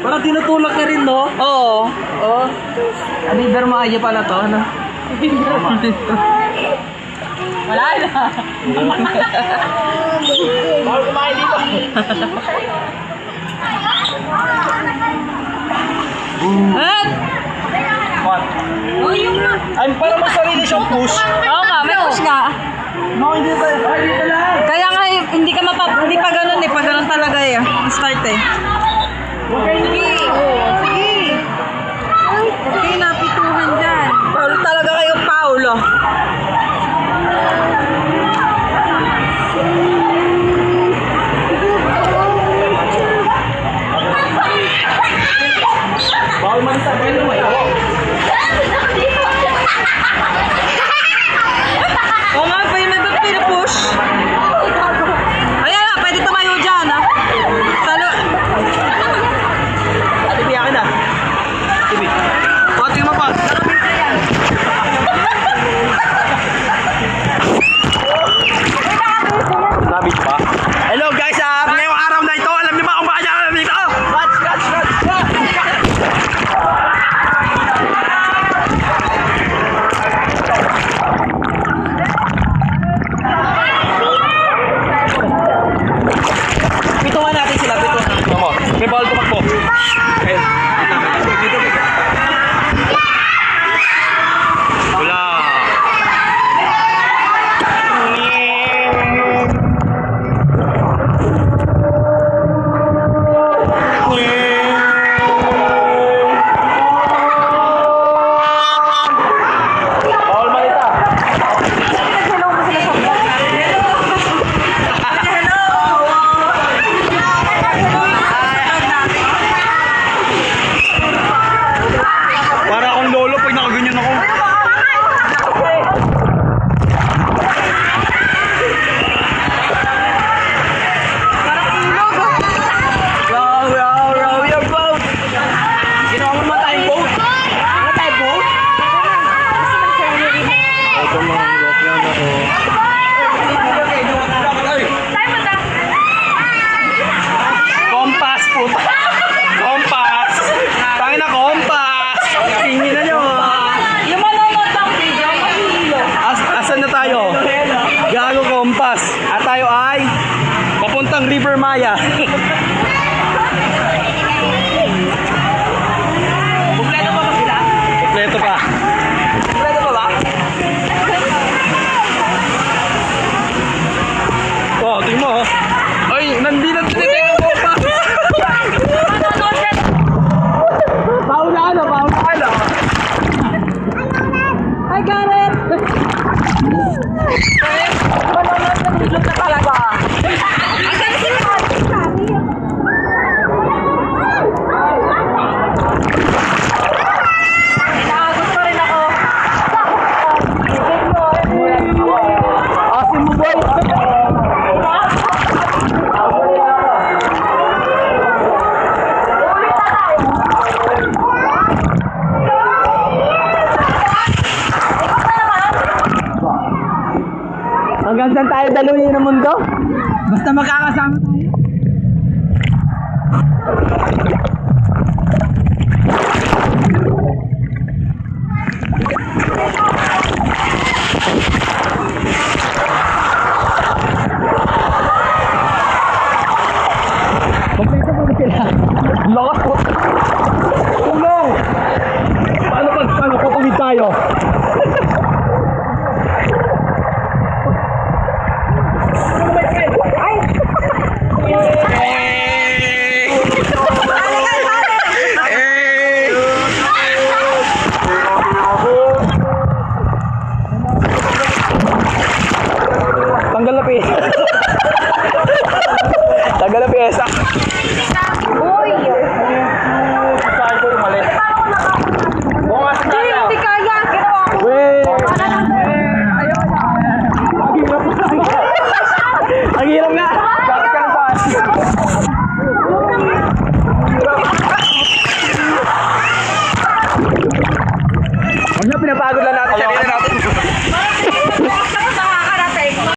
Parang tinutulak ka rin, no? Oo. Oo. River Maya pala to, ano? Wala na. Bawal kumain dito. At? What? Ay, parang may sarili siyang push. Oo nga, may push nga. No, hindi pa. Ay, hindi pala. Kaya nga, hindi pa ganun eh. Pag ganun talaga eh. Start eh. Sige. Sige. Okay, napituhan dyan. Paulo talaga kayo, Paulo. Bawal man sa pwede mo. Oo nga, pa yung nag-push. Ayan na, pwede tumayo dyan ha. Talo. Ate, biyakin na. Tibi. O, tingin mo pa. Labit pa. Hello guys, ngayong araw na ito, alam niyo ba kung bakit ako nandito? Watch. Pitungan natin sila, pitungan. Tama, may bawal tumakbo. Okay. Dito. Wala. Bawal malita. Para akong lolo pag nakaganyan ako. Row your boat. Ginawa mo naman tayong boat. Ano tayong boat? Ito mga boat yan ako. Kompas po. Kompas. Tangin na kompas. Tingin na nyo. Yung manonood ng video, mahilo. Asan na tayo? Gago kompas. At tayo ay papuntang River Maya. Kompleto pa ba sila? Kompleto pa. Kompleto pa ba? Oh, tingin mo oh. Ay, nandito ang kompas. Paulaan. I got it! Manonood ng video na talaga. Asan sila? Nakagod pa rin ako. Asin mo boy. Hanggang saan tayo daluhin ng mundo? Basta makakasama tayo. Kompleto po ba sila? Lakas po. Tulong! Paano kukulit tayo? Tanggal na piyesa. Tanggal na piyesa. Uy! Saan ko mali? Bukas na tayo. Hindi kaya. Ginawa ko. Wait! Ang hirap nga! Bakit ka na saan?